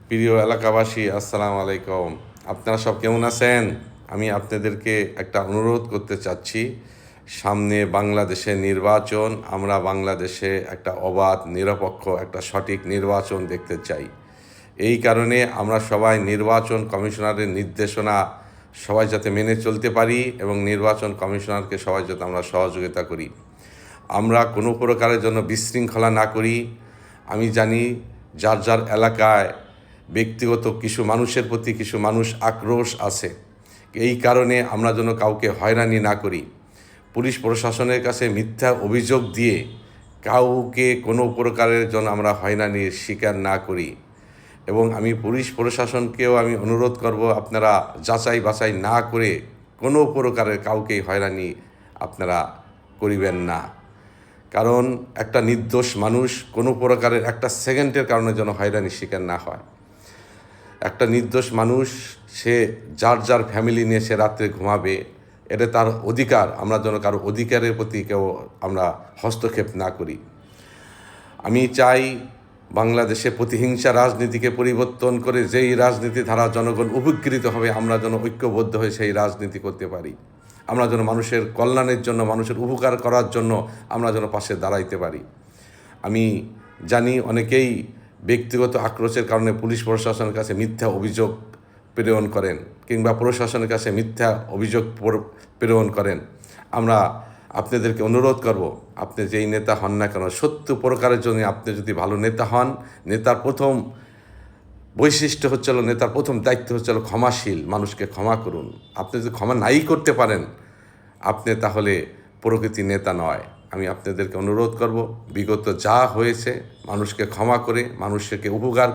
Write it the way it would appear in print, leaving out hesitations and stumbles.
প্রিয় এলাকাবাসী, আসসালামু আলাইকুম। আপনারা সব কেমন আছেন? আমি আপনাদেরকে একটা অনুরোধ করতে চাচ্ছি। সামনে বাংলাদেশে নির্বাচন। আমরা বাংলাদেশে একটা অবাধ, নিরপেক্ষ, একটা সঠিক নির্বাচন দেখতে চাই। এই কারণে আমরা সবাই নির্বাচন কমিশনারের নির্দেশনা সবাই যাতে মেনে চলতে পারি এবং নির্বাচন কমিশনারকে সবাই যাতে আমরা সহযোগিতা করি। আমরা কোনো প্রকারের জন্য বিশৃঙ্খলা না করি। আমি জানি যার যার এলাকায় ব্যক্তিগত কিছু মানুষের প্রতি কিছু মানুষ আক্রোশ আছে। এই কারণে আমরা যেন কাউকে হয়রানি না করি। পুলিশ প্রশাসনের কাছে মিথ্যা অভিযোগ দিয়ে কাউকে কোনো প্রকারের জন্য আমরা হয়রানির শিকার না করি। এবং আমি পুলিশ প্রশাসনকেও আমি অনুরোধ করব, আপনারা যাচাই বাছাই না করে কোনো প্রকারের কাউকেই হয়রানি আপনারা করিবেন না। কারণ একটা নির্দোষ মানুষ কোনো প্রকারের একটা সেকেন্ডের কারণে যেন হয়রানির শিকার না হয়। একটা নির্দোষ মানুষ সে যার যার ফ্যামিলি নিয়ে সে রাত্রে ঘুমাবে, এটা তার অধিকার। আমরা যেন কারো অধিকারের প্রতি কেউ আমরা হস্তক্ষেপ না করি। আমি চাই বাংলাদেশে প্রতিহিংসা রাজনীতিকে পরিবর্তন করে যেই রাজনীতি ধারা জনগণ উপকৃত হবে, আমরা যেন ঐক্যবদ্ধ হয়ে সেই রাজনীতি করতে পারি। আমরা যেন মানুষের কল্যাণের জন্য, মানুষের উপকার করার জন্য আমরা যেন পাশে দাঁড়াইতে পারি। আমি জানি অনেকেই ব্যক্তিগত আক্রোশের কারণে পুলিশ প্রশাসনের কাছে মিথ্যা অভিযোগ প্রেরণ করেন কিংবা প্রশাসনের কাছে মিথ্যা অভিযোগ প্রেরণ করেন। আমরা আপনাদেরকে অনুরোধ করব, আপনি যেই নেতা হন না কেন, সত্য প্রকারের জন্য আপনি যদি ভালো নেতা হন, নেতার প্রথম বৈশিষ্ট্য হচ্ছে, নেতার প্রথম দায়িত্ব হচ্ছে ক্ষমাশীল, মানুষকে ক্ষমা করুন। আপনি যদি ক্ষমা নাই করতে পারেন, আপনি তাহলে প্রকৃতি নেতা নয়। আমি আপনাদেরকে অনুরোধ করব, বিগত যা হয়েছে মানুষকে ক্ষমা করে মানুষকে উপকার